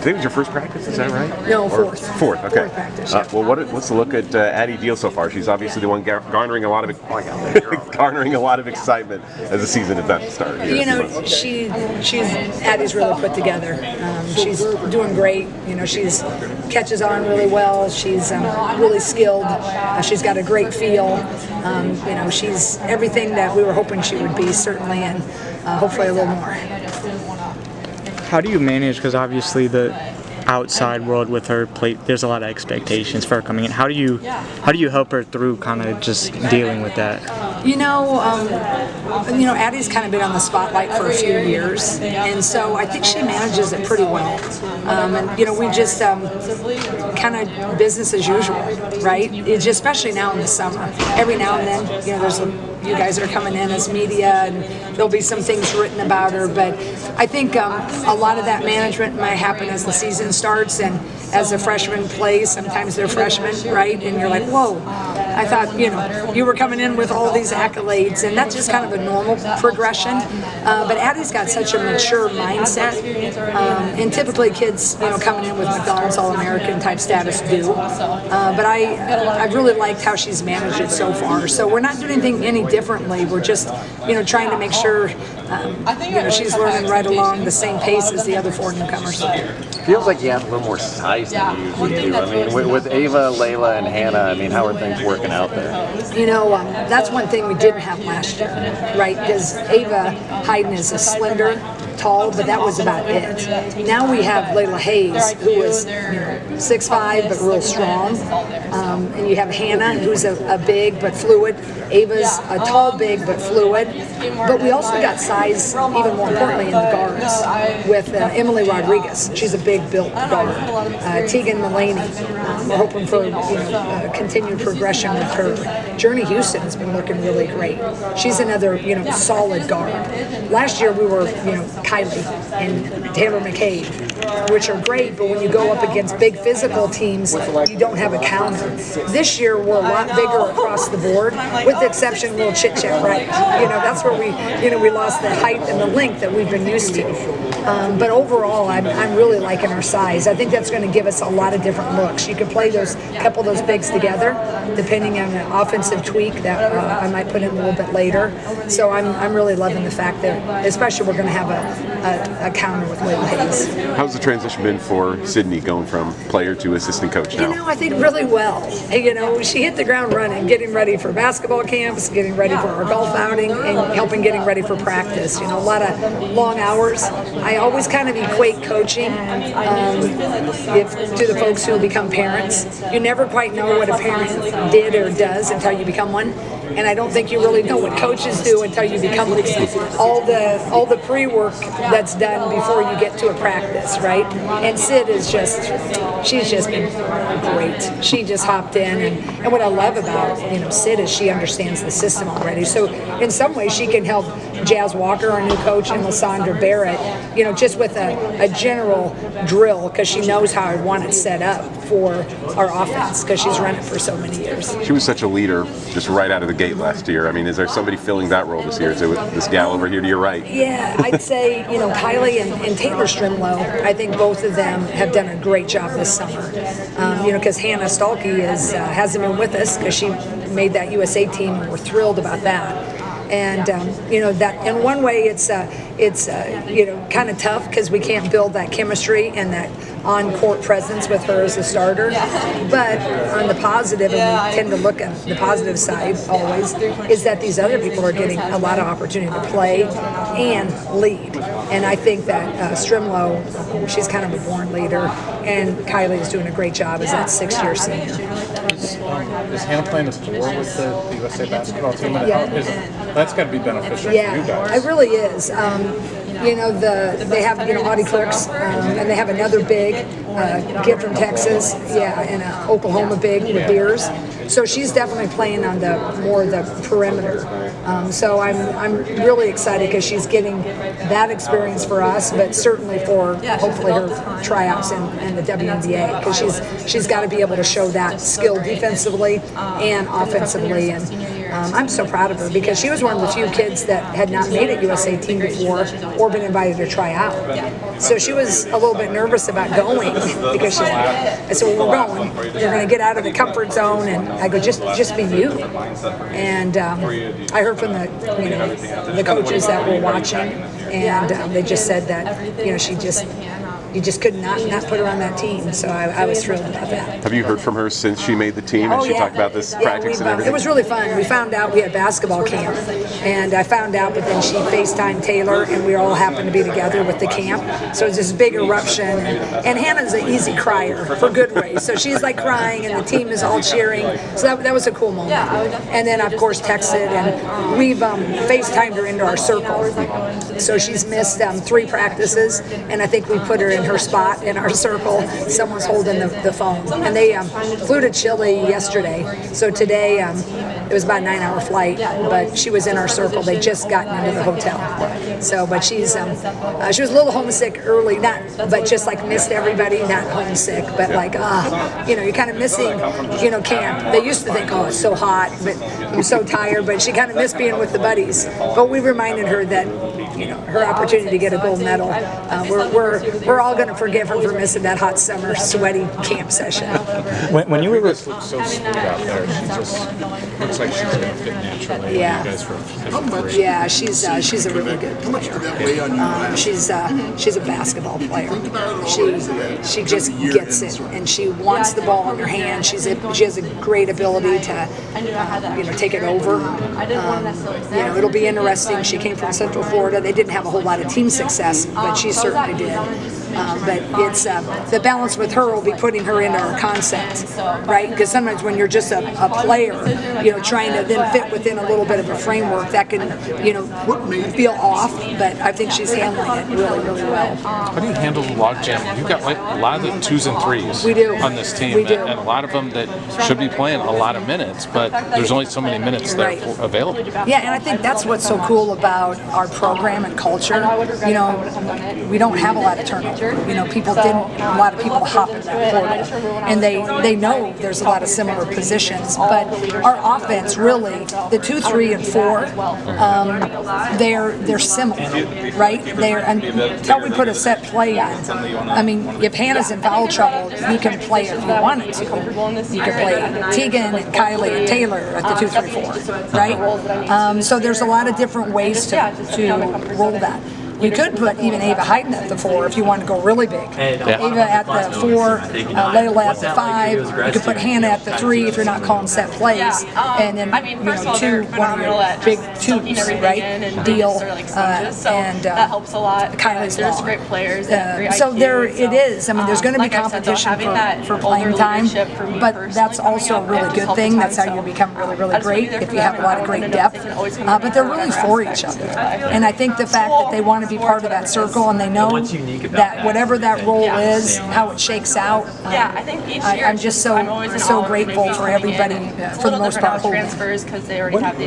Today was your first practice, is that right? No, Or fourth. Fourth, okay. Fourth practice, yeah. Well, what's the look at Addie Deal so far? She's obviously the one garnering a lot of garnering a lot of excitement as the season is about to start. You know, she's Addie's really put together. She's doing great. You know, she's catches on really well. She's really skilled. She's got a great feel. You know, she's everything that we were hoping she would be, certainly, and hopefully a little more. How do you manage, because obviously the outside world with her there's a lot of expectations for her coming in. How do you help her through kind of just dealing with that? You know, Addie's kind of been on the spotlight for a few years, and so I think she manages it pretty well. And you know, we just kind of business as usual, right? It's just, especially now in the summer. Every now and then, you know, you guys are coming in as media, and there'll be some things written about her. But I think a lot of that management might happen as the season starts, and as a freshman plays. Sometimes they're freshmen, right? And you're like, whoa, I thought, you know, you were coming in with all these accolades, and that's just kind of a normal progression. But Addie's got such a mature mindset, and typically kids, you know, coming in with McDonald's All-American type status do. But I've really liked how she's managed it so far. So we're not doing anything any differently. We're just, you know, trying to make sure, you know, she's learning right along the same pace as the other four newcomers. Feels like you have a little more size than you usually do. I mean, with Ava, Layla, and Hannah, I mean, how are things working out there? You know, that's one thing we didn't have last year, right? Because Ava Hayden is a slender, tall, but that was about it. Now we have Layla Hayes, who is 6'5", but real strong. And you have Hannah, who's a big but fluid. Ava's a tall, big, but fluid. But we also got size, even more importantly, in the guards with Emily Rodriguez. She's a big built guard. Tegan Mullaney. We're hoping for continued progression with her. Journey Houston has been looking really great. She's another solid guard. Last year we were Kylie and Taylor McCabe, which are great, but when you go up against big physical teams, you don't have a counter. This year we're a lot bigger across the board, with the exception of little chit chat, right? That's where we lost the height and the length that we've been used to. But overall, I'm really liking our size. I think that's going to give us a lot of different looks. You can play a couple of those bigs together, depending on an offensive tweak that I might put in a little bit later. So I'm really loving the fact that, especially, we're going to have a counter with Layla Hayes. How's the transition been for Sydney, going from player to assistant coach now? I think really well. She hit the ground running, getting ready for basketball camps, getting ready for our golf outing, and helping getting ready for practice. A lot of long hours. I always kind of equate coaching to the folks who will become parents. You never quite know what a parent did or does until you become one. And I don't think you really know what coaches do until you become one. All the pre-work that's done before you get to a practice, right? And Sid is she's just been great. She just hopped in, and what I love about Sid is she understands the system already. So in some ways she can help Jazz Walker, our new coach, and Lysandra Barrett, just with a general drill, because she knows how I want it set up for our offense, because she's run it for so many years. She was such a leader just right out of the gate last year. I mean, is there somebody filling that role this year? Is it this gal over here to your right? Yeah, I'd say, Kylie and Taylor Strimlow, I think both of them have done a great job this summer. Because Hannah Stuelke hasn't been with us because she made that USA team, and we're thrilled about that. And that in one way it's kind of tough because we can't build that chemistry and that on-court presence with her as a starter. But on the positive, and we tend to look at the positive side always, is that these other people are getting a lot of opportunity to play and lead. And I think that Strimlow, she's kind of a born leader, and Kylie is doing a great job as that 6-year senior. Is Hannah playing as 4 with the USA basketball team? Yeah. That's got to be beneficial for you guys. Yeah, it really is. They have Audie Clerks, and they have another big kid from Texas, and an Oklahoma big with Beers. So she's definitely playing on the perimeter. So I'm really excited because she's getting that experience for us, but certainly for hopefully her tryouts in the WNBA, because she's got to be able to show that skill defensively and offensively. And I'm so proud of her because she was one of the few kids that had not made a USA team before or been invited to try out. So she was a little bit nervous about going because I said, well, we're going. You're going to get out of the comfort zone, and I go, just be you. And I heard from the coaches that were watching, and they just said that you just could not put her on that team. So I was thrilled about that. Have you heard from her since she made the team and she talked about this practice and everything? It was really fun. We found out we had basketball camp, and I found out, but then she FaceTimed Taylor, and we all happened to be together with the camp. So it was this big eruption, and Hannah's an easy crier for good ways. So she's like crying, and the team is all cheering. So that was a cool moment. And then, of course, texted, and we've FaceTimed her into our circle. So she's missed 3 practices, and I think we put her in her spot in our circle. Someone's holding the phone, and they flew to Chile yesterday. So today it was about a 9-hour flight, but she was in our circle. They just gotten into the hotel. So, but she was a little homesick early, but just like missed everybody, not homesick, but like you're kind of missing camp. They used to think, oh, it's so hot, but I'm so tired. But she kind of missed being with the buddies. But we reminded her that her opportunity to get a gold medal. We're all going to forgive her for missing that hot summer sweaty camp session. When you were looks so smooth out there. She just looks like she's going to fit naturally. Yeah. You guys were Yeah, she's a really good player. She's a basketball player. She just gets it, and she wants the ball in her hand. She has a great ability to take it over. It'll be interesting. She came from Central Florida. They didn't have a whole lot of team success, but she certainly did. But it's the balance with her will be putting her into our concept, right? Because sometimes when you're just a player, trying to then fit within a little bit of a framework, that can, feel off. But I think she's handling it really, really well. How do you handle the logjam? You've got a lot of the 2s and 3s We do. on this team, We do. and a lot of them that should be playing a lot of minutes, but there's only so many minutes that are available. Yeah, and I think that's what's so cool about our program and culture. We don't have a lot of turnover. A lot of people hop in that portal, and they know there's a lot of similar positions. But our offense, really, the 2, 3, and 4, they're similar, right? Until we put a set play on. I mean, if Hannah's in foul trouble, you can play if you wanted to. You can play Tegan and Kylie and Taylor at the 2, 3, 4, right? So there's a lot of different ways to roll that. You could put even Ava Hayden at the 4 if you want to go really big. Ava at the 4, Layla at the 5. You could put Hannah at the 3 if you're not calling set plays, and then one of your big 2s, right? Deal and that helps a lot. Kylie's There's long. great players. So there it is. I mean, there's going to be competition for playing time, but that's also a really good thing. That's how you become really, really great if you have a lot of great depth. But they're really for each other, and I think the fact that they want to be part of that circle, and they know that whatever that role is, how it shakes out. I think each year I'm just so grateful for everybody, for the most part, holding. Transfers because they already have the